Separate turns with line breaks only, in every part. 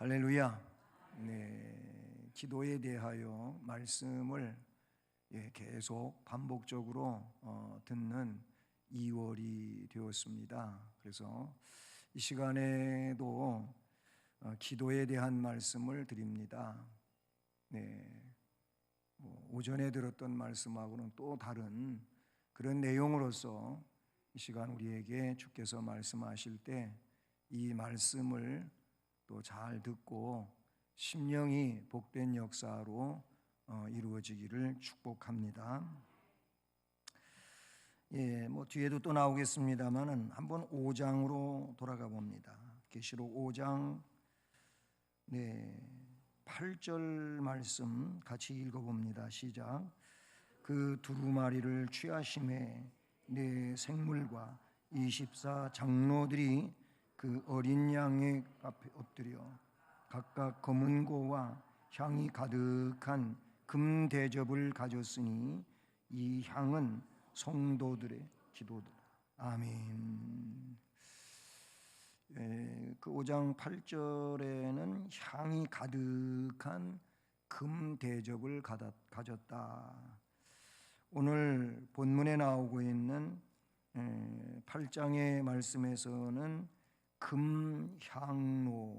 할렐루야. 네, 기도에 대하여 말씀을 계속 반복적으로 듣는 2월이 되었습니다. 그래서 이 시간에도 기도에 대한 말씀을 드립니다. 네, 오전에 들었던 말씀하고는 또 다른 그런 내용으로서 이 시간 우리에게 주께서 말씀하실 때 이 말씀을 또 잘 듣고 심령이 복된 역사로 이루어지기를 축복합니다. 뒤에도 또 나오겠습니다만은 한번 5장으로 돌아가 봅니다. 계시록 5장 8절 말씀 같이 읽어봅니다. 시작. 그 두루마리를 취하심에 네 생물과 24 장로들이 그 어린 양의 앞에 엎드려 각각 검은 고와 향이 가득한 금 대접을 가졌으니 이 향은 성도들의 기도들. 아멘. 그 5장 8절에는 향이 가득한 금 대접을 가졌다. 오늘 본문에 나오고 있는 8장의 말씀에서는 금향로,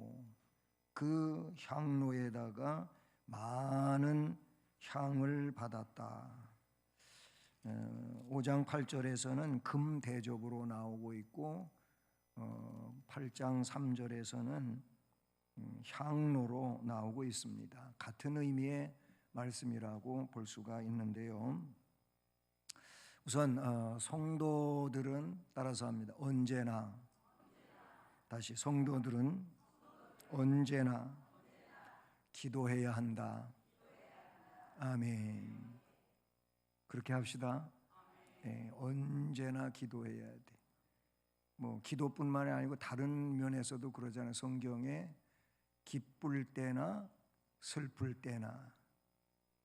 그 향로에다가 많은 향을 받았다. 5장 8절에서는 금 대접으로 나오고 있고 8장 3절에서는 향로로 나오고 있습니다. 같은 의미의 말씀이라고 볼 수가 있는데요. 우선 성도들은 따라서 합니다. 언제나, 다시 성도들은 언제나 기도해야 한다. 아멘. 그렇게 합시다. 언제나 기도해야 돼. 기도뿐만이 아니고 다른 면에서도 그러잖아요. 성경에 기쁠 때나 슬플 때나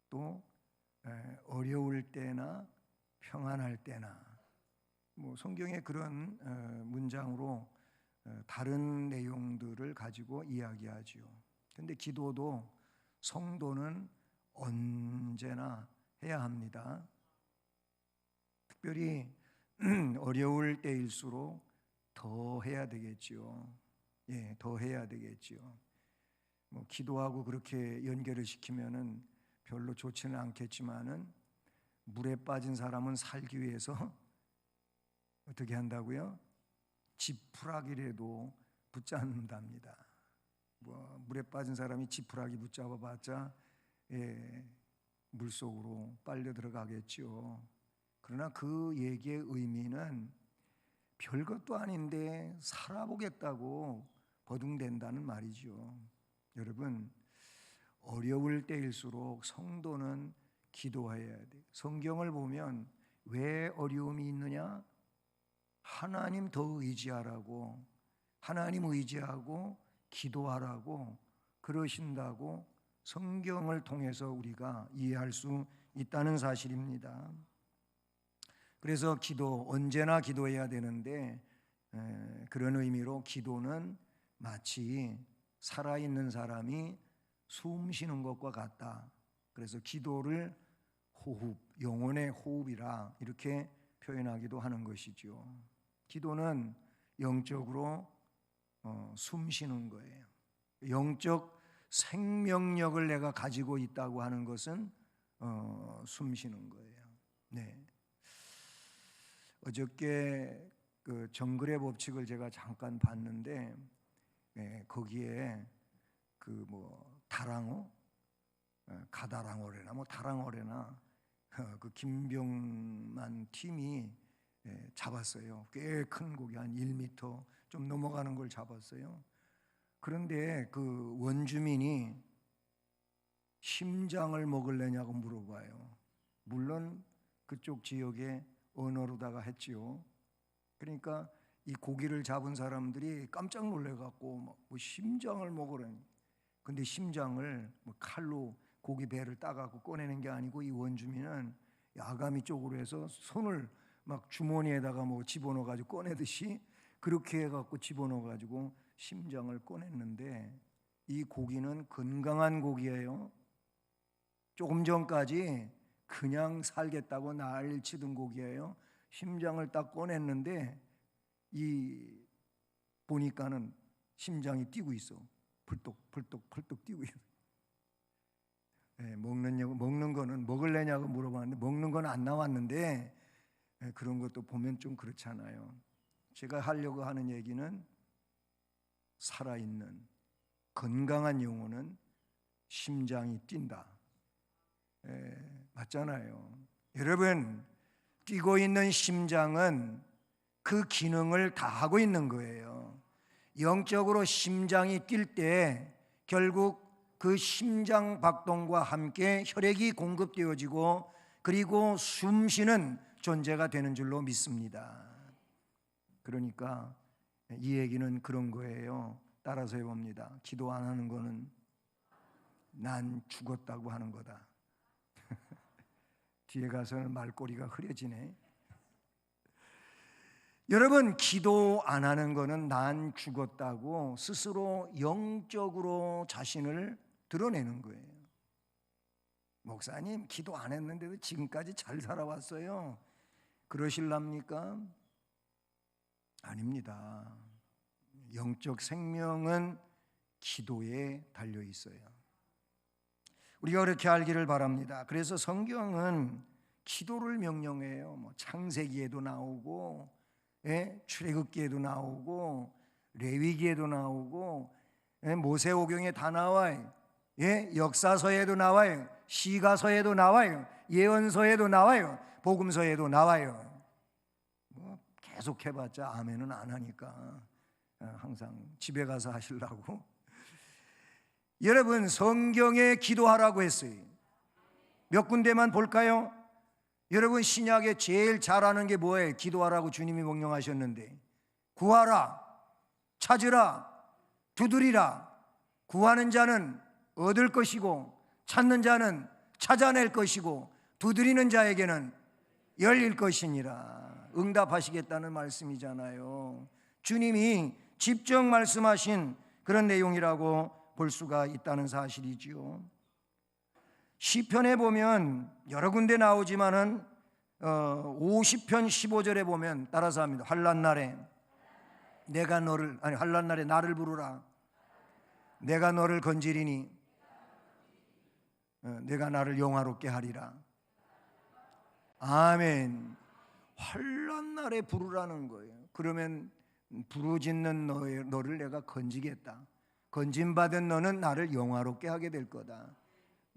또 어려울 때나 평안할 때나 성경에 그런 문장으로 다른 내용들을 가지고 이야기하죠. 그런데 기도도 성도는 언제나 해야 합니다. 특별히 어려울 때일수록 더 해야 되겠죠. 더 해야 되겠죠. 기도하고 그렇게 연결을 시키면은 별로 좋지는 않겠지만은 물에 빠진 사람은 살기 위해서 어떻게 한다고요? 지푸라기라도 붙잡는답니다. 물에 빠진 사람이 지푸라기 붙잡아봤자 물속으로 빨려 들어가겠죠. 그러나 그 얘기의 의미는 별것도 아닌데 살아보겠다고 버둥댄다는 말이죠. 여러분, 어려울 때일수록 성도는 기도해야 돼요. 성경을 보면 왜 어려움이 있느냐? 하나님 더 의지하라고, 하나님 의지하고 기도하라고 그러신다고 성경을 통해서 우리가 이해할 수 있다는 사실입니다. 그래서 기도, 언제나 기도해야 되는데 그런 의미로 기도는 마치 살아있는 사람이 숨 쉬는 것과 같다. 그래서 기도를 호흡, 영혼의 호흡이라 이렇게 표현하기도 하는 것이죠. 기도는 영적으로 숨 쉬는 거예요. 영적 생명력을 내가 가지고 있다고 하는 것은 숨 쉬는 거예요. 네. 어저께 그 정글의 법칙을 제가 잠깐 봤는데 거기에 그 다랑어, 가다랑어래나 다랑어래나 그 김병만 팀이 잡았어요. 꽤 큰 고기 한 1m 좀 넘어가는 걸 잡았어요. 그런데 그 원주민이 심장을 먹을래냐고 물어봐요. 물론 그쪽 지역의 언어로다가 했지요. 그러니까 이 고기를 잡은 사람들이 깜짝 놀래갖고 심장을 먹으라니. 근데 심장을 칼로 고기 배를 따갖고 꺼내는 게 아니고 이 원주민은 야가미 쪽으로 해서 손을 막 주머니에다가 집어넣어가지고 꺼내듯이 그렇게 해갖고 집어넣어가지고 심장을 꺼냈는데 이 고기는 건강한 고기예요. 조금 전까지 그냥 살겠다고 난리 치던 고기예요. 심장을 딱 꺼냈는데 보니까는 심장이 뛰고 있어. 펄떡 뛰고 있어. 먹는 거는 먹을래냐고 물어봤는데 먹는 건 안 나왔는데, 그런 것도 보면 좀 그렇잖아요. 제가 하려고 하는 얘기는 살아있는 건강한 영혼은 심장이 뛴다. 맞잖아요. 여러분, 뛰고 있는 심장은 그 기능을 다 하고 있는 거예요. 영적으로 심장이 뛸 때 결국 그 심장 박동과 함께 혈액이 공급되어지고 그리고 숨쉬는 존재가 되는 줄로 믿습니다. 그러니까 이 얘기는 그런 거예요. 따라서 해봅니다. 기도 안 하는 거는 난 죽었다고 하는 거다. 뒤에 가서는 말꼬리가 흐려지네. 여러분, 기도 안 하는 거는 난 죽었다고 스스로 영적으로 자신을 드러내는 거예요. 목사님, 기도 안 했는데도 지금까지 잘 살아왔어요. 그러실랍니까? 아닙니다. 영적 생명은 기도에 달려 있어요. 우리가 그렇게 알기를 바랍니다. 그래서 성경은 기도를 명령해요. 창세기에도 나오고, 출애굽기에도 나오고, 레위기에도 나오고, 모세오경에 다 나와요. 역사서에도 나와요. 시가서에도 나와요. 예언서에도 나와요. 복음서에도 나와요. 계속 해봤자 아멘은 안 하니까 항상 집에 가서 하시려고. 여러분, 성경에 기도하라고 했어요. 몇 군데만 볼까요? 여러분, 신약에 제일 잘하는 게 뭐예요? 기도하라고 주님이 명령하셨는데, 구하라, 찾으라, 두드리라. 구하는 자는 얻을 것이고 찾는 자는 찾아낼 것이고 두드리는 자에게는 열릴 것이니라. 응답하시겠다는 말씀이잖아요. 주님이 직접 말씀하신 그런 내용이라고 볼 수가 있다는 사실이지요. 시편에 보면 여러 군데 나오지만은 50편 15절에 보면 따라서 합니다. 환난 날에 나를 부르라. 내가 너를 건지리니 내가 나를 영화롭게 하리라. 아멘. 환난 날에 부르라는 거예요. 그러면 부르짖는 너를 내가 건지겠다. 건짐받은 너는 나를 영화롭게 하게 될 거다.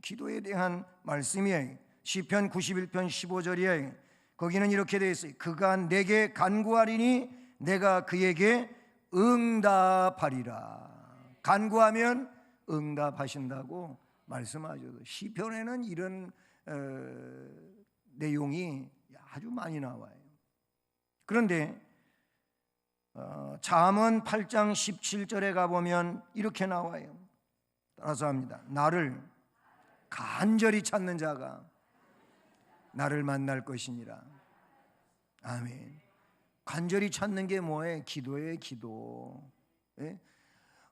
기도에 대한 말씀이에요. 시편 91편 15절이에요. 거기는 이렇게 되어 있어요. 그가 내게 간구하리니 내가 그에게 응답하리라. 간구하면 응답하신다고 말씀하셔도, 시편에는 이런 내용이 아주 많이 나와요. 그런데 잠언 8장 17절에 가보면 이렇게 나와요. 따라서 합니다. 나를 간절히 찾는 자가 나를 만날 것이니라. 아멘. 간절히 찾는 게 뭐예요? 기도예요. 기도.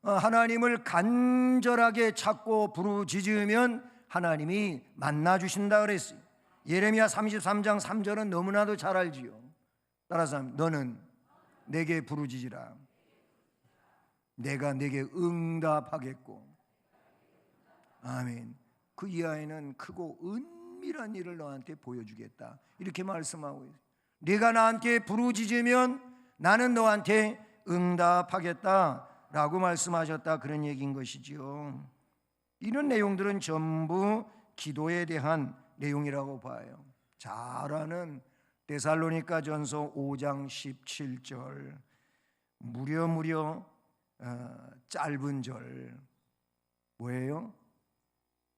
하나님을 간절하게 찾고 부르짖으면 하나님이 만나주신다 그랬어요. 예레미야 33장 3절은 너무나도 잘 알지요. 따라서 합니다. 너는 내게 부르짖으라. 내가 내게 응답하겠고. 아멘. 그 이하에는 크고 은밀한 일을 너한테 보여주겠다. 이렇게 말씀하고 있어요. 네가 나한테 부르짖으면 나는 너한테 응답하겠다 라고 말씀하셨다, 그런 얘기인 것이지요. 이런 내용들은 전부 기도에 대한 내용이라고 봐요. 잘 아는 데살로니가 전서 5장 17절, 무려 짧은 절 뭐예요?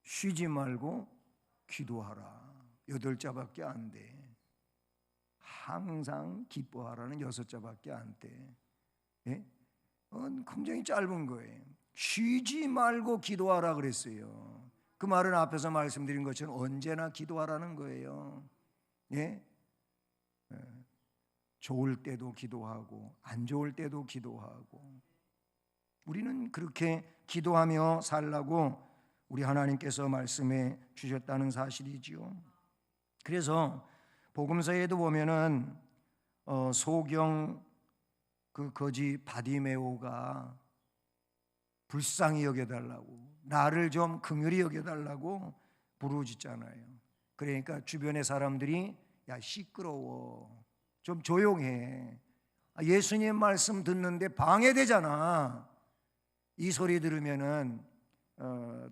쉬지 말고 기도하라. 8자밖에 안 돼. 항상 기뻐하라는 6자밖에 안 돼. 굉장히 짧은 거예요. 쉬지 말고 기도하라 그랬어요. 그 말은 앞에서 말씀드린 것처럼 언제나 기도하라는 거예요. 좋을 때도 기도하고 안 좋을 때도 기도하고. 우리는 그렇게 기도하며 살라고 우리 하나님께서 말씀해 주셨다는 사실이지요. 그래서 복음서에도 보면은 소경 그 거지 바디메오가 불쌍히 여겨달라고, 나를 좀 긍휼히 여겨달라고 부르짖잖아요. 그러니까 주변의 사람들이 야 시끄러워, 좀 조용해, 예수님 말씀 듣는데 방해되잖아. 이 소리 들으면은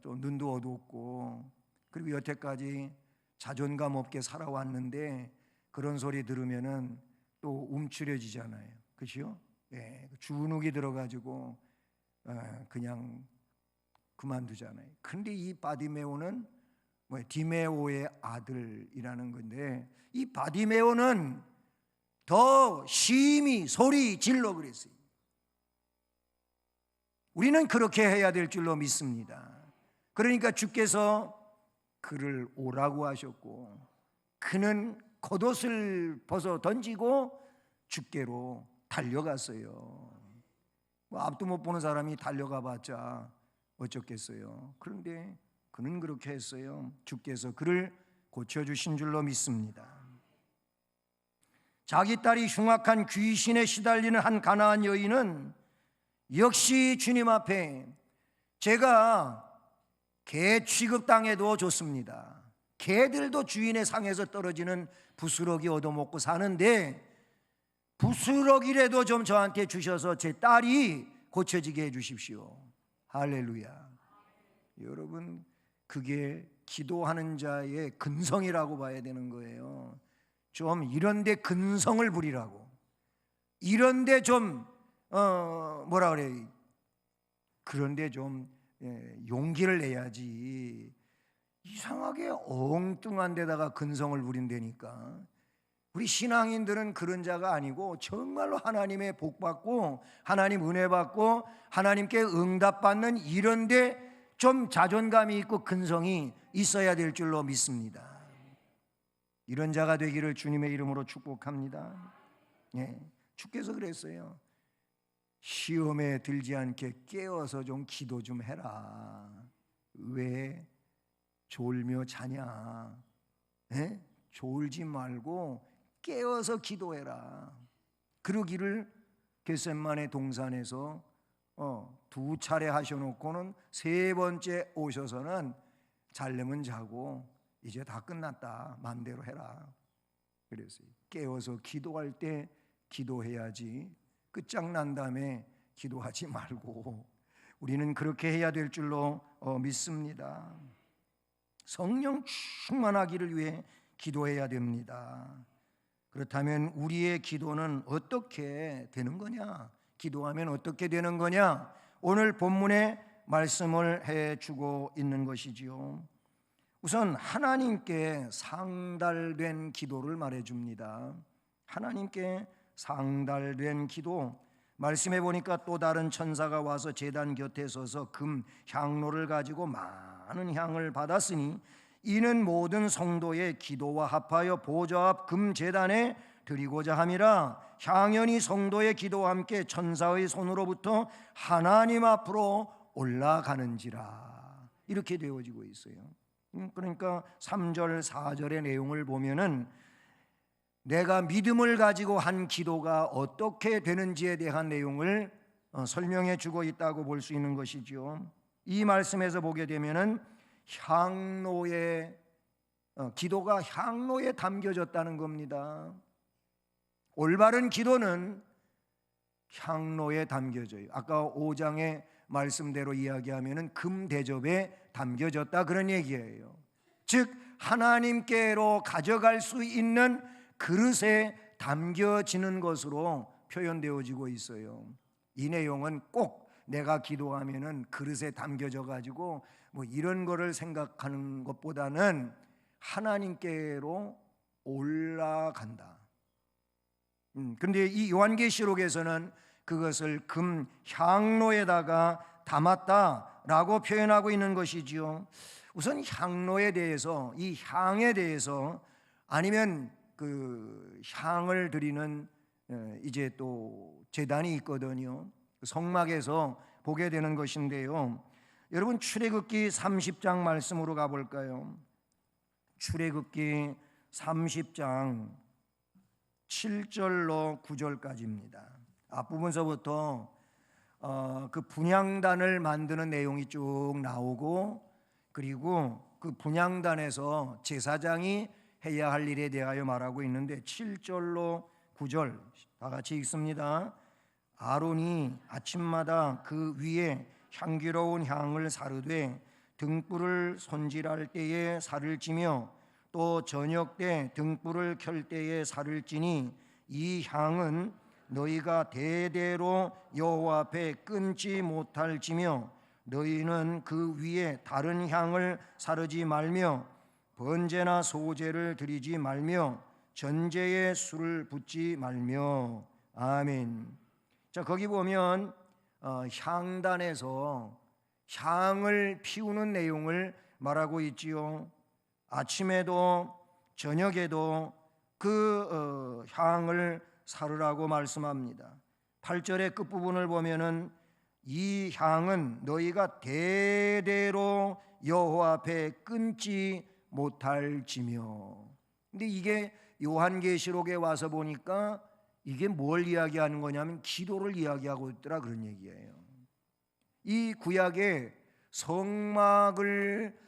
또 눈도 어두웠고, 그리고 여태까지 자존감 없게 살아왔는데 그런 소리 들으면은 또 움츠려지잖아요. 그렇죠? 예, 주눅이 들어가지고 그냥 그만두잖아요. 근데 이 바디메오는 디메오의 아들이라는 건데, 이 바디메오는 더 심히 소리 질러 그랬어요. 우리는 그렇게 해야 될 줄로 믿습니다. 그러니까 주께서 그를 오라고 하셨고, 그는 겉옷을 벗어 던지고 주께로 달려갔어요. 앞도 못 보는 사람이 달려가 봤자 어쩌겠어요. 그런데 그는 그렇게 했어요. 주께서 그를 고쳐주신 줄로 믿습니다. 자기 딸이 흉악한 귀신에 시달리는 한 가나안 여인은 역시 주님 앞에 제가 개 취급당해도 좋습니다. 개들도 주인의 상에서 떨어지는 부스러기 얻어먹고 사는데 부스러기라도 좀 저한테 주셔서 제 딸이 고쳐지게 해주십시오. 할렐루야. 여러분, 그게 기도하는 자의 근성이라고 봐야 되는 거예요. 좀 이런데 근성을 부리라고, 이런데 좀 뭐라 그래, 그런데 좀 용기를 내야지. 이상하게 엉뚱한 데다가 근성을 부린다니까. 우리 신앙인들은 그런 자가 아니고 정말로 하나님의 복 받고 하나님 은혜 받고 하나님께 응답받는 이런데 좀 자존감이 있고 근성이 있어야 될 줄로 믿습니다. 이런 자가 되기를 주님의 이름으로 축복합니다. 주께서 그랬어요. 시험에 들지 않게 깨어서 좀 기도 좀 해라. 왜 졸며 자냐? 졸지 말고 깨어서 기도해라. 그러기를 겟셋마네 동산에서 2차례 하셔놓고는 3번째 오셔서는 잘려면 자고 이제 다 끝났다, 맘대로 해라 그랬어요. 깨어서 기도할 때 기도해야지 끝장난 다음에 기도하지 말고, 우리는 그렇게 해야 될 줄로 믿습니다. 성령 충만하기를 위해 기도해야 됩니다. 그렇다면 우리의 기도는 어떻게 되는 거냐? 기도하면 어떻게 되는 거냐? 오늘 본문의 말씀을 해주고 있는 것이지요. 우선 하나님께 상달된 기도를 말해줍니다. 하나님께 상달된 기도, 말씀해 보니까 또 다른 천사가 와서 제단 곁에 서서 금 향로를 가지고 많은 향을 받았으니 이는 모든 성도의 기도와 합하여 보좌 앞 금 제단에 드리고자 함이라. 향연이 성도의 기도와 함께 천사의 손으로부터 하나님 앞으로 올라가는지라. 이렇게 되어지고 있어요. 그러니까 3절 4절의 내용을 보면은 내가 믿음을 가지고 한 기도가 어떻게 되는지에 대한 내용을 설명해 주고 있다고 볼 수 있는 것이죠. 이 말씀에서 보게 되면은 향로에 기도가 향로에 담겨졌다는 겁니다. 올바른 기도는 향로에 담겨져요. 아까 5장의 말씀대로 이야기하면은 금 대접에 담겨졌다, 그런 얘기예요. 즉 하나님께로 가져갈 수 있는 그릇에 담겨지는 것으로 표현되어지고 있어요. 이 내용은 꼭 내가 기도하면은 그릇에 담겨져 가지고 뭐 이런 거를 생각하는 것보다는 하나님께로 올라간다. 근데 이 요한계시록에서는 그것을 금 향로에다가 담았다라고 표현하고 있는 것이지요. 우선 향로에 대해서, 이 향에 대해서, 아니면 그 향을 드리는 이제 또 제단이 있거든요. 성막에서 보게 되는 것인데요. 여러분 출애굽기 30장 말씀으로 가볼까요? 출애굽기 30장 7절로 9절까지입니다. 앞부분서부터 그 분향단을 만드는 내용이 쭉 나오고, 그리고 그 분향단에서 제사장이 해야 할 일에 대하여 말하고 있는데 7절로 9절 다 같이 읽습니다. 아론이 아침마다 그 위에 향기로운 향을 사르되 등불을 손질할 때에 살을 찌며 또 저녁 때 등불을 켤 때에 살을 찌니 이 향은 너희가 대대로 여호와 앞에 끊지 못할 지며 너희는 그 위에 다른 향을 사르지 말며 번제나 소제를 드리지 말며 전제에 술을 붓지 말며. 아멘. 자, 거기 보면 향단에서 향을 피우는 내용을 말하고 있지요. 아침에도 저녁에도 그 향을 사르라고 말씀합니다. 8절의 끝부분을 보면은 이 향은 너희가 대대로 여호와 앞에 끊지 못할지며. 근데 이게 요한계시록에 와서 보니까 이게 뭘 이야기하는 거냐면 기도를 이야기하고 있더라, 그런 얘기예요. 이 구약에 성막을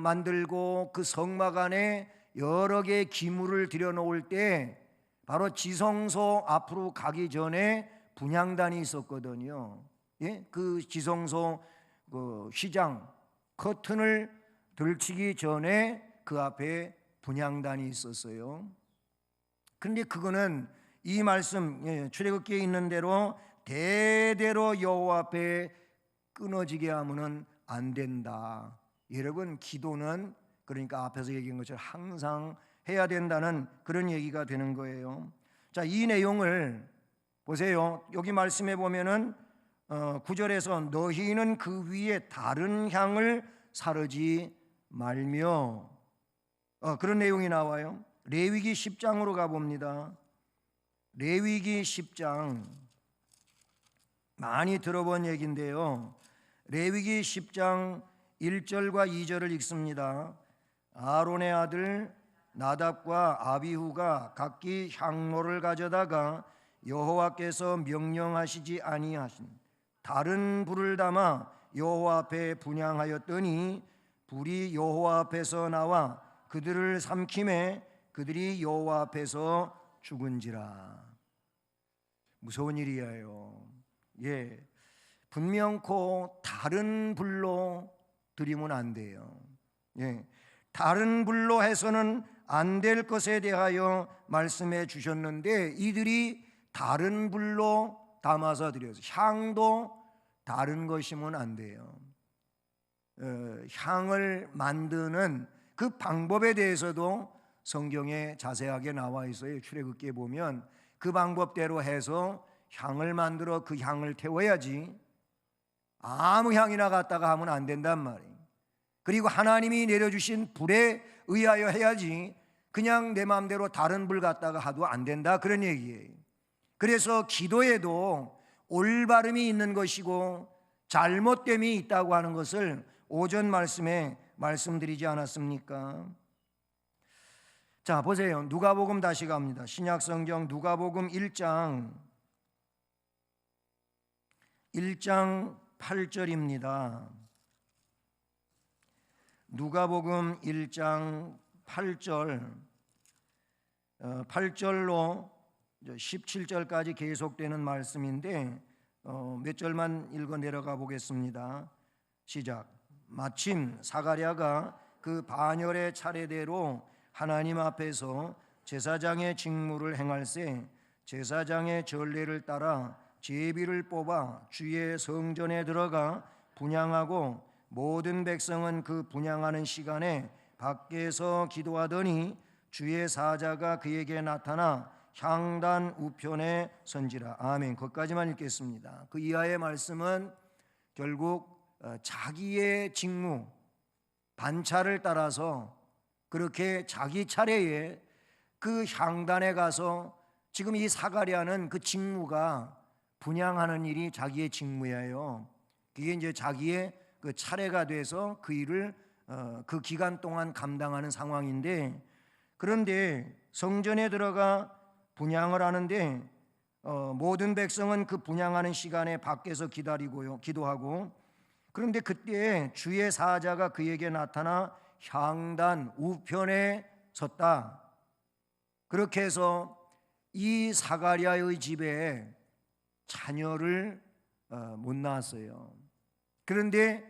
만들고 그 성막 안에 여러 개의 기물을 들여놓을 때 바로 지성소 앞으로 가기 전에 분향단이 있었거든요. 예? 그 지성소 그 휘장 커튼을 들치기 전에 그 앞에 분향단이 있었어요. 그런데 그거는 이 말씀 출애굽기에 있는 대로 대대로 여호와 앞에 끊어지게 하면은 안 된다. 여러분, 기도는 그러니까 앞에서 얘기한 것처럼 항상 해야 된다는 그런 얘기가 되는 거예요. 자, 이 내용을 보세요. 여기 말씀해 보면은 9절에서 너희는 그 위에 다른 향을 사르지 말며, 그런 내용이 나와요. 레위기 10장으로 가봅니다. 레위기 10장 많이 들어본 얘기인데요. 레위기 10장 1절과 2절을 읽습니다. 아론의 아들 나답과 아비후가 각기 향로를 가져다가 여호와께서 명령하시지 아니하신 다른 불을 담아 여호와 앞에 분향하였더니 불이 여호와 앞에서 나와 그들을 삼킴에 그들이 여호와 앞에서 죽은지라. 무서운 일이에요. 예, 분명코 다른 불로 드리면 안 돼요. 예, 다른 불로 해서는 안 될 것에 대하여 말씀해 주셨는데 이들이 다른 불로 담아서 드려서 향도 다른 것이면 안 돼요. 향을 만드는 그 방법에 대해서도 성경에 자세하게 나와 있어요. 출애굽기에 보면 그 방법대로 해서 향을 만들어 그 향을 태워야지 아무 향이나 갖다가 하면 안 된단 말이에요. 그리고 하나님이 내려주신 불에 의하여 해야지 그냥 내 마음대로 다른 불 갖다가 하도 안 된다, 그런 얘기예요. 그래서 기도에도 올바름이 있는 것이고 잘못됨이 있다고 하는 것을 오전 말씀에 말씀드리지 않았습니까? 자, 보세요. 누가복음 다시 갑니다. 신약성경 누가복음 1장 8절입니다. 누가복음 1장 8절로 17절까지 계속되는 말씀인데 몇 절만 읽어 내려가 보겠습니다. 시작. 마침 사가랴가 그 반열의 차례대로 하나님 앞에서 제사장의 직무를 행할세 제사장의 전례를 따라 제비를 뽑아 주의 성전에 들어가 분향하고 모든 백성은 그 분향하는 시간에 밖에서 기도하더니 주의 사자가 그에게 나타나 향단 우편에 선지라. 아멘. 거기까지만 읽겠습니다. 그 이하의 말씀은 결국 자기의 직무 반차를 따라서 그렇게 자기 차례에 그 향단에 가서 지금 이 사가랴는 그 직무가 분향하는 일이 자기의 직무예요. 그게 이제 자기의 그 차례가 돼서 그 일을 그 기간 동안 감당하는 상황인데, 그런데 성전에 들어가 분향을 하는데 모든 백성은 그 분향하는 시간에 밖에서 기다리고요, 기도하고, 그런데 그때 주의 사자가 그에게 나타나 향단 우편에 섰다. 그렇게 해서 이 사가랴의 집에 자녀를 못 낳았어요. 그런데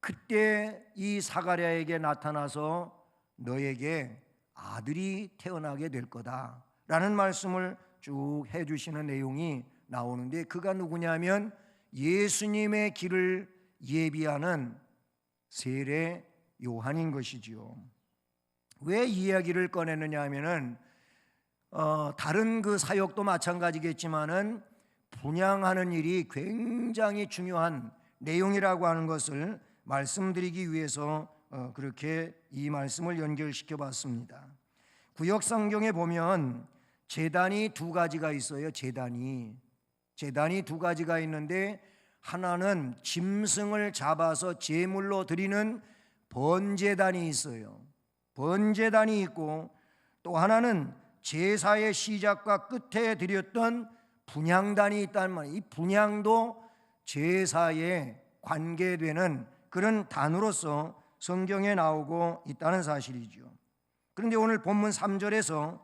그때 이 사가랴에게 나타나서 너에게 아들이 태어나게 될 거다 라는 말씀을 쭉 해주시는 내용이 나오는데, 그가 누구냐면 예수님의 길을 예비하는 세례 요한인 것이지요. 왜 이 이야기를 꺼내느냐 하면은 다른 그 사역도 마찬가지겠지만은 분향하는 일이 굉장히 중요한 내용이라고 하는 것을 말씀드리기 위해서 그렇게 이 말씀을 연결시켜 봤습니다. 구역 성경에 보면 제단이 두 가지가 있어요. 제단이 두 가지가 있는데, 하나는 짐승을 잡아서 제물로 드리는 번제단이 있어요. 번제단이 있고, 또 하나는 제사의 시작과 끝에 드렸던 분향단이 있다는 말이에요. 이 분향도 제사에 관계되는 그런 단으로서 성경에 나오고 있다는 사실이죠. 그런데 오늘 본문 3절에서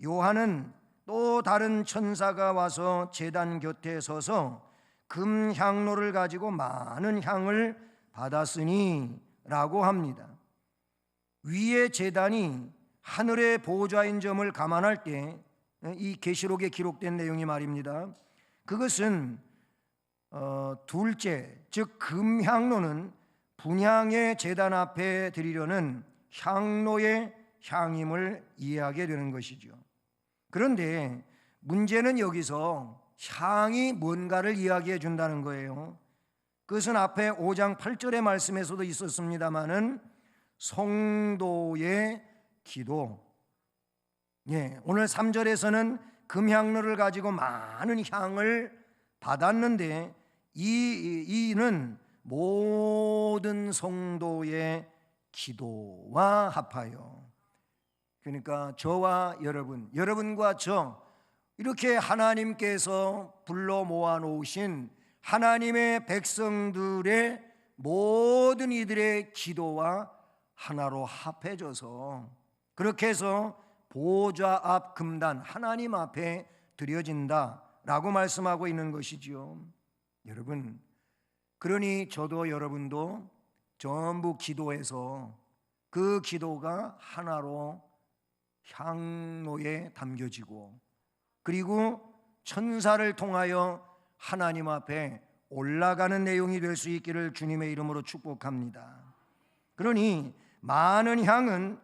요한은 또 다른 천사가 와서 제단 곁에 서서 금향로를 가지고 많은 향을 받았으니 라고 합니다. 위의 제단이 하늘의 보호자인 점을 감안할 때 이 계시록에 기록된 내용이 말입니다. 그것은 둘째, 즉 금향로는 분향의 제단 앞에 드리려는 향로의 향임을 이해하게 되는 것이죠. 그런데 문제는 여기서 향이 뭔가를 이야기해 준다는 거예요. 그것은 앞에 5장 8절의 말씀에서도 있었습니다마는 성도의 기도, 오늘 3절에서는 금향로를 가지고 많은 향을 받았는데 이는 모든 성도의 기도와 합하여, 그러니까 저와 여러분과 저, 이렇게 하나님께서 불러 모아 놓으신 하나님의 백성들의 모든 이들의 기도와 하나로 합해져서 그렇게 해서 보좌 앞 금단 하나님 앞에 드려진다라고 말씀하고 있는 것이지요. 여러분, 그러니 저도 여러분도 전부 기도해서 그 기도가 하나로 향로에 담겨지고, 그리고 천사를 통하여 하나님 앞에 올라가는 내용이 될 수 있기를 주님의 이름으로 축복합니다. 그러니 많은 향은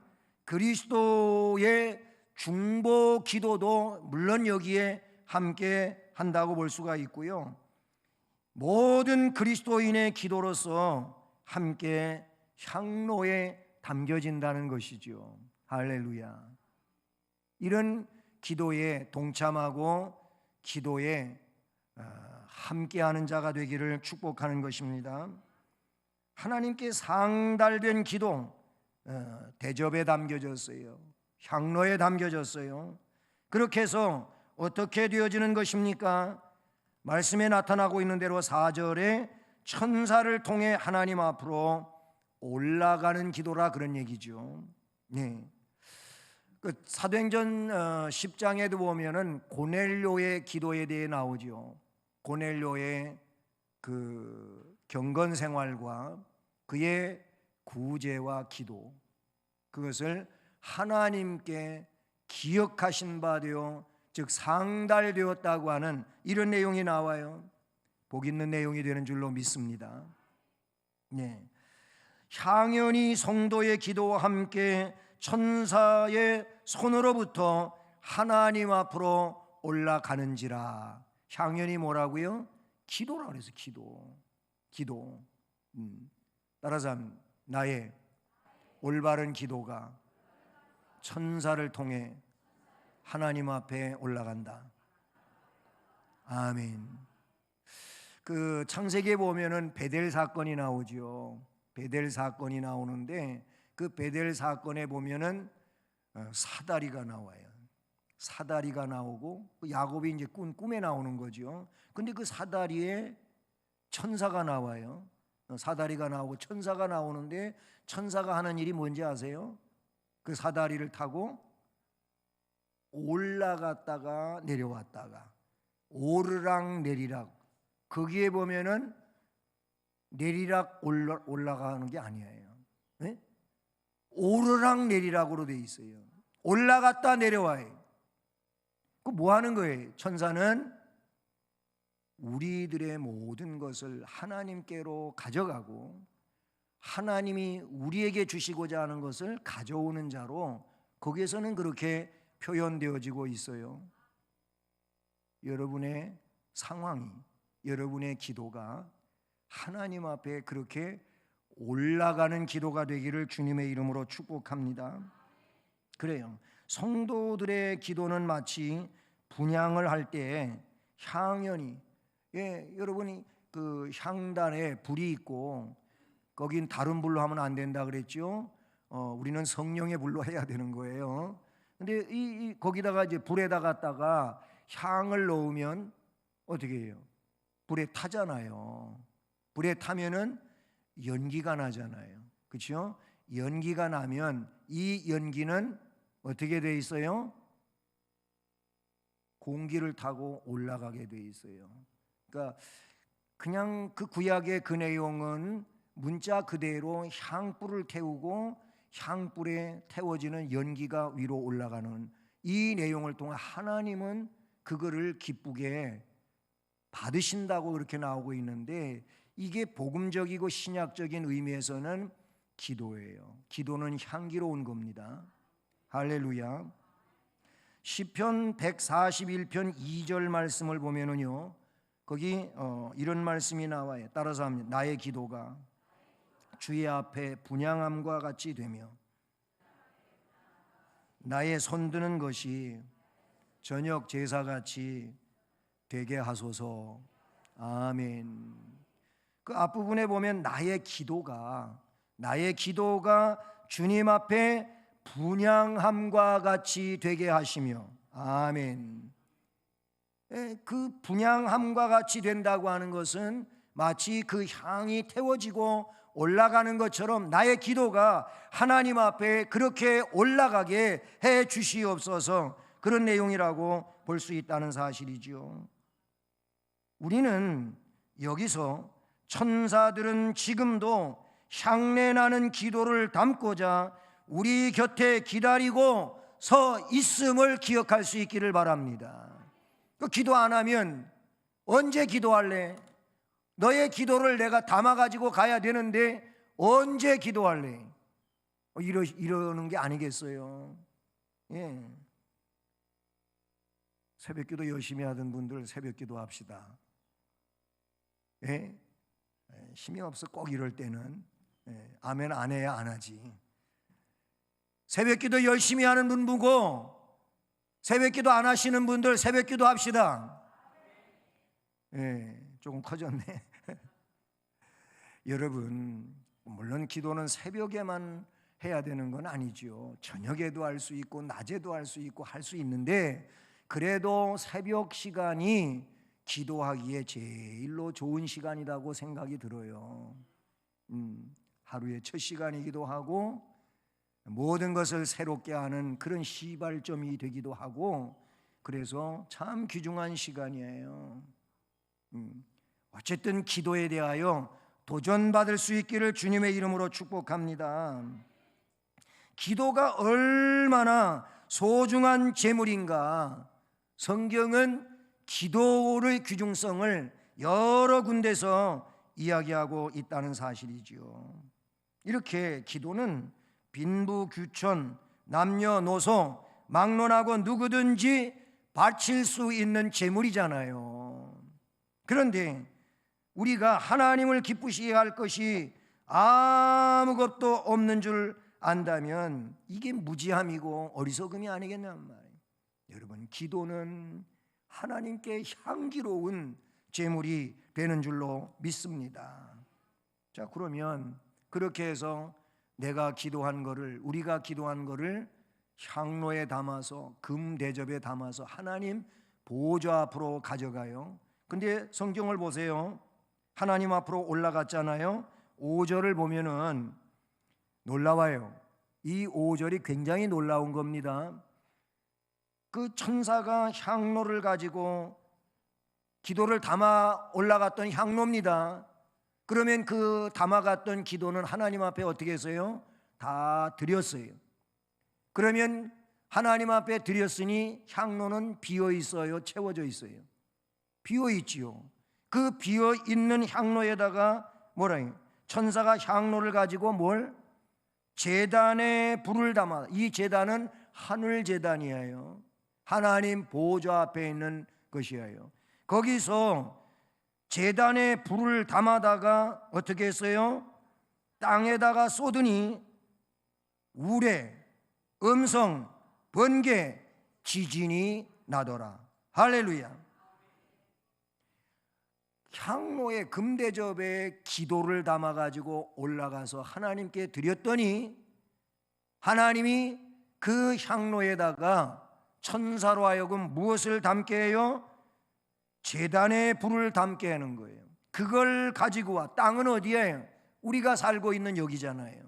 그리스도의 중보 기도도 물론 여기에 함께 한다고 볼 수가 있고요, 모든 그리스도인의 기도로서 함께 향로에 담겨진다는 것이죠. 할렐루야. 이런 기도에 동참하고 기도에 함께하는 자가 되기를 축복하는 것입니다. 하나님께 상달된 기도, 대접에 담겨졌어요. 향로에 담겨졌어요. 그렇게 해서 어떻게 되어지는 것입니까? 말씀에 나타나고 있는 대로 4절에 천사를 통해 하나님 앞으로 올라가는 기도라 그런 얘기죠. 그 사도행전 10장에도 보면은 고넬료의 기도에 대해 나오죠. 고넬료의 그 경건 생활과 그의 구제와 기도, 그것을 하나님께 기억하신 바 되어, 즉 상달되었다고 하는 이런 내용이 나와요. 복 있는 내용이 되는 줄로 믿습니다. 향연이 성도의 기도와 함께 천사의 손으로부터 하나님 앞으로 올라가는지라. 향연이 뭐라고요? 기도라고 그래서 기도. 따라서 나의 올바른 기도가 천사를 통해 하나님 앞에 올라간다. 아멘. 그 창세기에 보면은 베델 사건이 나오죠. 베델 사건이 나오는데 그 베델 사건에 보면은 사다리가 나와요. 사다리가 나오고 야곱이 이제 꿈에 나오는 거죠. 근데 그 사다리에 천사가 나와요. 사다리가 나오고 천사가 나오는데 천사가 하는 일이 뭔지 아세요? 그 사다리를 타고 올라갔다가 내려왔다가 오르락 내리락, 거기에 보면은 내리락 올라가는 게 아니에요. 네? 오르락 내리락으로 돼 있어요. 올라갔다 내려와요. 그 뭐 하는 거예요? 천사는 우리들의 모든 것을 하나님께로 가져가고 하나님이 우리에게 주시고자 하는 것을 가져오는 자로 거기에서는 그렇게 표현되어지고 있어요. 여러분의 상황이, 여러분의 기도가 하나님 앞에 그렇게 올라가는 기도가 되기를 주님의 이름으로 축복합니다. 그래요. 성도들의 기도는 마치 분향을 할 때 향연이, 여러분이 그 향단에 불이 있고 거긴 다른 불로 하면 안 된다 그랬죠. 우리는 성령의 불로 해야 되는 거예요. 근데 거기다가 이제 불에다 갖다가 향을 넣으면 어떻게 해요? 불에 타잖아요. 불에 타면은 연기가 나잖아요. 그렇죠? 연기가 나면 이 연기는 어떻게 돼 있어요? 공기를 타고 올라가게 돼 있어요. 그러니까 그냥 그 구약의 그 내용은 문자 그대로 향불을 태우고 향불에 태워지는 연기가 위로 올라가는 이 내용을 통해 하나님은 그거를 기쁘게 받으신다고 그렇게 나오고 있는데, 이게 복음적이고 신약적인 의미에서는 기도예요. 기도는 향기로운 겁니다. 할렐루야. 시편 141편 2절 말씀을 보면은요, 거기 이런 말씀이 나와요. 따라서 합니다. 나의 기도가 주의 앞에 분향함과 같이 되며 나의 손드는 것이 저녁 제사같이 되게 하소서. 아멘. 그 앞부분에 보면 나의 기도가 주님 앞에 분향함과 같이 되게 하시며, 아멘. 그 분향함과 같이 된다고 하는 것은 마치 그 향이 태워지고 올라가는 것처럼 나의 기도가 하나님 앞에 그렇게 올라가게 해 주시옵소서, 그런 내용이라고 볼 수 있다는 사실이죠. 우리는 여기서 천사들은 지금도 향내나는 기도를 담고자 우리 곁에 기다리고 서 있음을 기억할 수 있기를 바랍니다. 그 기도 안 하면 언제 기도할래? 너의 기도를 내가 담아가지고 가야 되는데 언제 기도할래? 이러는 게 아니겠어요? 예. 새벽기도 열심히 하던 분들 새벽기도 합시다. 예? 힘이 없어 꼭 이럴 때는 아멘 안 해야 안 하지. 새벽기도 열심히 하는 분 보고 새벽기도 안 하시는 분들 새벽기도 합시다. 조금 커졌네. 여러분, 물론 기도는 새벽에만 해야 되는 건 아니죠. 저녁에도 할 수 있고 낮에도 할 수 있고 할 수 있는데, 그래도 새벽 시간이 기도하기에 제일로 좋은 시간이라고 생각이 들어요. 하루의 첫 시간이기도 하고 모든 것을 새롭게 하는 그런 시발점이 되기도 하고, 그래서 참 귀중한 시간이에요. 어쨌든 기도에 대하여 도전받을 수 있기를 주님의 이름으로 축복합니다. 기도가 얼마나 소중한 재물인가, 성경은 기도의 귀중성을 여러 군데서 이야기하고 있다는 사실이지요. 이렇게 기도는 빈부귀천, 남녀노소, 막론하고 누구든지 바칠 수 있는 재물이잖아요. 그런데 우리가 하나님을 기쁘시게 할 것이 아무것도 없는 줄 안다면 이게 무지함이고 어리석음이 아니겠냔 말이에요. 여러분, 기도는 하나님께 향기로운 제물이 되는 줄로 믿습니다. 자, 그러면 그렇게 해서 내가 기도한 거를, 우리가 기도한 거를 향로에 담아서 금 대접에 담아서 하나님 보좌 앞으로 가져가요. 근데 성경을 보세요. 하나님 앞으로 올라갔잖아요. 5절을 보면은 놀라워요. 이 5절이 굉장히 놀라운 겁니다. 그 천사가 향로를 가지고 기도를 담아 올라갔던 향로입니다. 그러면 그 담아갔던 기도는 하나님 앞에 어떻게 했어요? 다 드렸어요. 그러면 하나님 앞에 드렸으니 향로는 비어 있어요? 채워져 있어요? 비어 있지요. 그 비어 있는 향로에다가 뭐라요? 천사가 향로를 가지고 뭘? 제단에 불을 담아. 이 제단은 하늘 제단이에요. 하나님 보좌 앞에 있는 것이에요. 거기서 제단에 불을 담아다가 어떻게 했어요? 땅에다가 쏟으니 우레, 음성, 번개, 지진이 나더라. 할렐루야. 향로에 금대접에 기도를 담아가지고 올라가서 하나님께 드렸더니 하나님이 그 향로에다가 천사로 하여금 무엇을 담게 해요? 제단에 불을 담게 하는 거예요. 그걸 가지고 와. 땅은 어디에? 우리가 살고 있는 여기잖아요.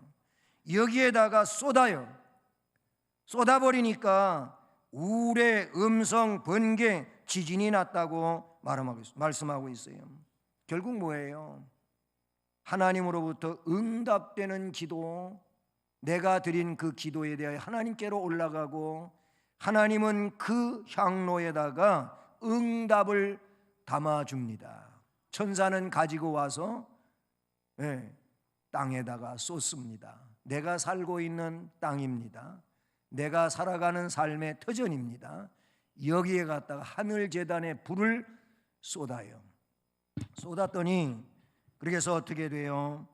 여기에다가 쏟아요. 쏟아버리니까 우레, 음성, 번개, 지진이 났다고 말씀하고 있어요. 결국 뭐예요? 하나님으로부터 응답되는 기도, 내가 드린 그 기도에 대하여 하나님께로 올라가고 하나님은 그 향로에다가 응답을 담아줍니다. 천사는 가지고 와서 땅에다가 쏟습니다. 내가 살고 있는 땅입니다. 내가 살아가는 삶의 터전입니다. 여기에 갖다가 하늘 제단에 불을 쏟아요. 쏟았더니 그래서 어떻게 돼요?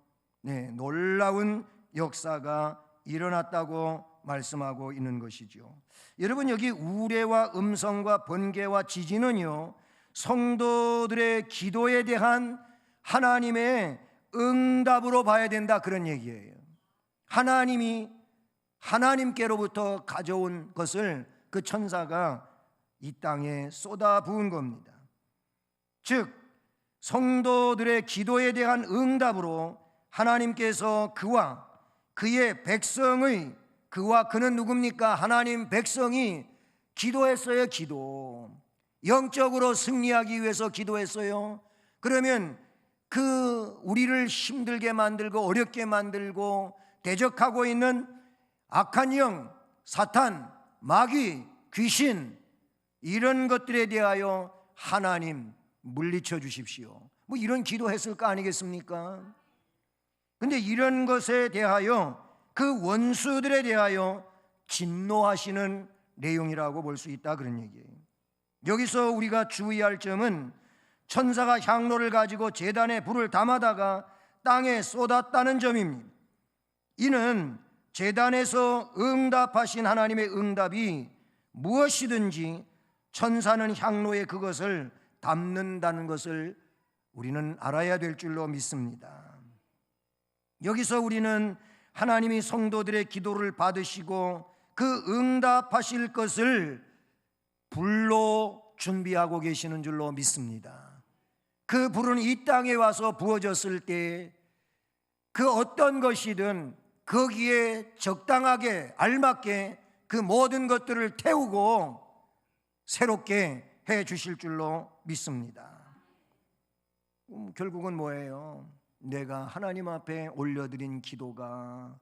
놀라운 역사가 일어났다고 말씀하고 있는 것이죠. 여러분, 여기 우레와 음성과 번개와 지진은요, 성도들의 기도에 대한 하나님의 응답으로 봐야 된다, 그런 얘기예요. 하나님이 하나님께로부터 가져온 것을 그 천사가 이 땅에 쏟아 부은 겁니다. 즉 성도들의 기도에 대한 응답으로 하나님께서 그와 그의 백성의, 그와 그는 누굽니까? 하나님 백성이 기도했어요. 기도, 영적으로 승리하기 위해서 기도했어요. 그러면 그 우리를 힘들게 만들고 어렵게 만들고 대적하고 있는 악한 영, 사탄, 마귀, 귀신, 이런 것들에 대하여 하나님 물리쳐 주십시오. 뭐 이런 기도했을 거 아니겠습니까? 근데 이런 것에 대하여 그 원수들에 대하여 진노하시는 내용이라고 볼 수 있다, 그런 얘기예요. 여기서 우리가 주의할 점은 천사가 향로를 가지고 제단에 불을 담아다가 땅에 쏟았다는 점입니다. 이는 제단에서 응답하신 하나님의 응답이 무엇이든지 천사는 향로에 그것을 담는다는 것을 우리는 알아야 될 줄로 믿습니다. 여기서 우리는 하나님이 성도들의 기도를 받으시고 그 응답하실 것을 불로 준비하고 계시는 줄로 믿습니다. 그 불은 이 땅에 와서 부어졌을 때 그 어떤 것이든 거기에 적당하게 알맞게 그 모든 것들을 태우고 새롭게 해 주실 줄로 믿습니다. 결국은 뭐예요? 내가 하나님 앞에 올려드린 기도가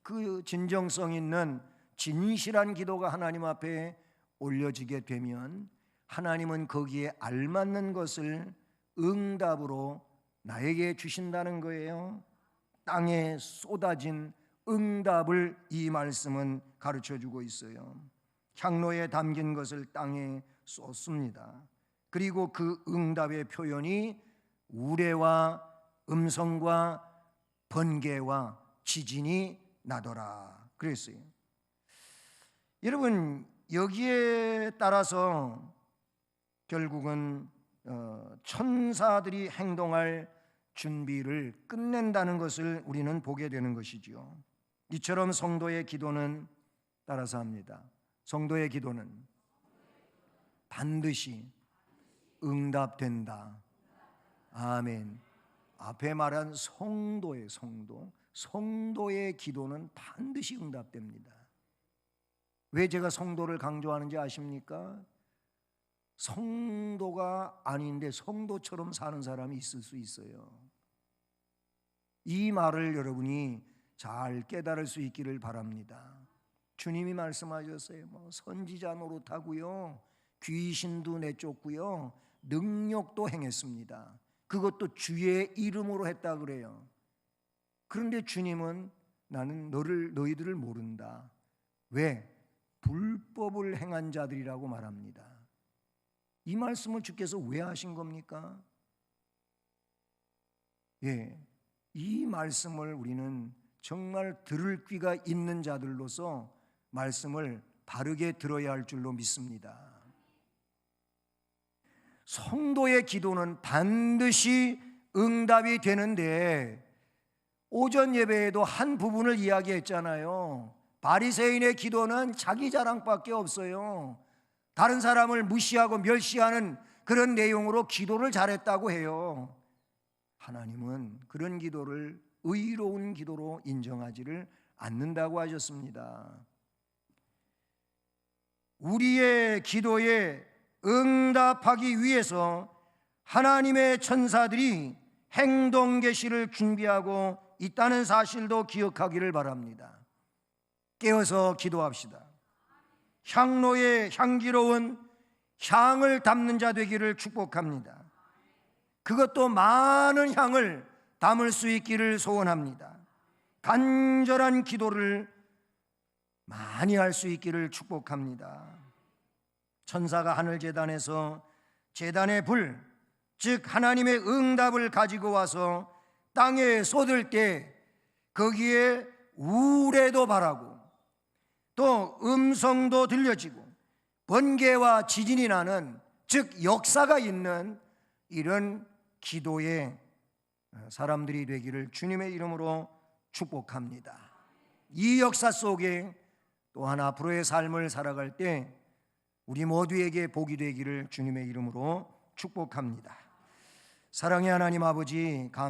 그 진정성 있는 진실한 기도가 하나님 앞에 올려지게 되면 하나님은 거기에 알맞는 것을 응답으로 나에게 주신다는 거예요. 땅에 쏟아진 응답을 이 말씀은 가르쳐주고 있어요. 향로에 담긴 것을 땅에 쏟습니다. 그리고 그 응답의 표현이 우레와 음성과 번개와 지진이 나더라 그랬어요. 여러분, 여기에 따라서 결국은 천사들이 행동할 준비를 끝낸다는 것을 우리는 보게 되는 것이지요. 이처럼 성도의 기도는, 따라서 합니다, 성도의 기도는 반드시 응답된다. 아멘. 앞에 말한 성도의 기도는 반드시 응답됩니다. 왜 제가 성도를 강조하는지 아십니까? 성도가 아닌데 성도처럼 사는 사람이 있을 수 있어요. 이 말을 여러분이 잘 깨달을 수 있기를 바랍니다. 주님이 말씀하셨어요. 선지자 노릇하고요, 귀신도 내쫓고요, 능력도 행했습니다. 그것도 주의 이름으로 했다 그래요. 그런데 주님은 나는 너희들을 모른다. 왜? 불법을 행한 자들이라고 말합니다. 이 말씀을 주께서 왜 하신 겁니까? 이 말씀을 우리는 정말 들을 귀가 있는 자들로서 말씀을 바르게 들어야 할 줄로 믿습니다. 성도의 기도는 반드시 응답이 되는데, 오전 예배에도 한 부분을 이야기했잖아요. 바리새인의 기도는 자기 자랑밖에 없어요. 다른 사람을 무시하고 멸시하는 그런 내용으로 기도를 잘했다고 해요. 하나님은 그런 기도를 의로운 기도로 인정하지를 않는다고 하셨습니다. 우리의 기도에 응답하기 위해서 하나님의 천사들이 행동 계시를 준비하고 있다는 사실도 기억하기를 바랍니다. 깨어서 기도합시다. 향로에 향기로운 향을 담는 자 되기를 축복합니다. 그것도 많은 향을 담을 수 있기를 소원합니다. 간절한 기도를 많이 할 수 있기를 축복합니다. 천사가 하늘 제단에서 제단의 불, 즉 하나님의 응답을 가지고 와서 땅에 쏟을 때 거기에 우레도 바라고 또 음성도 들려지고 번개와 지진이 나는, 즉 역사가 있는 이런 기도의 사람들이 되기를 주님의 이름으로 축복합니다. 이 역사 속에 또한 앞으로의 삶을 살아갈 때 우리 모두에게 복이 되기를 주님의 이름으로 축복합니다. 사랑의 하나님 아버지,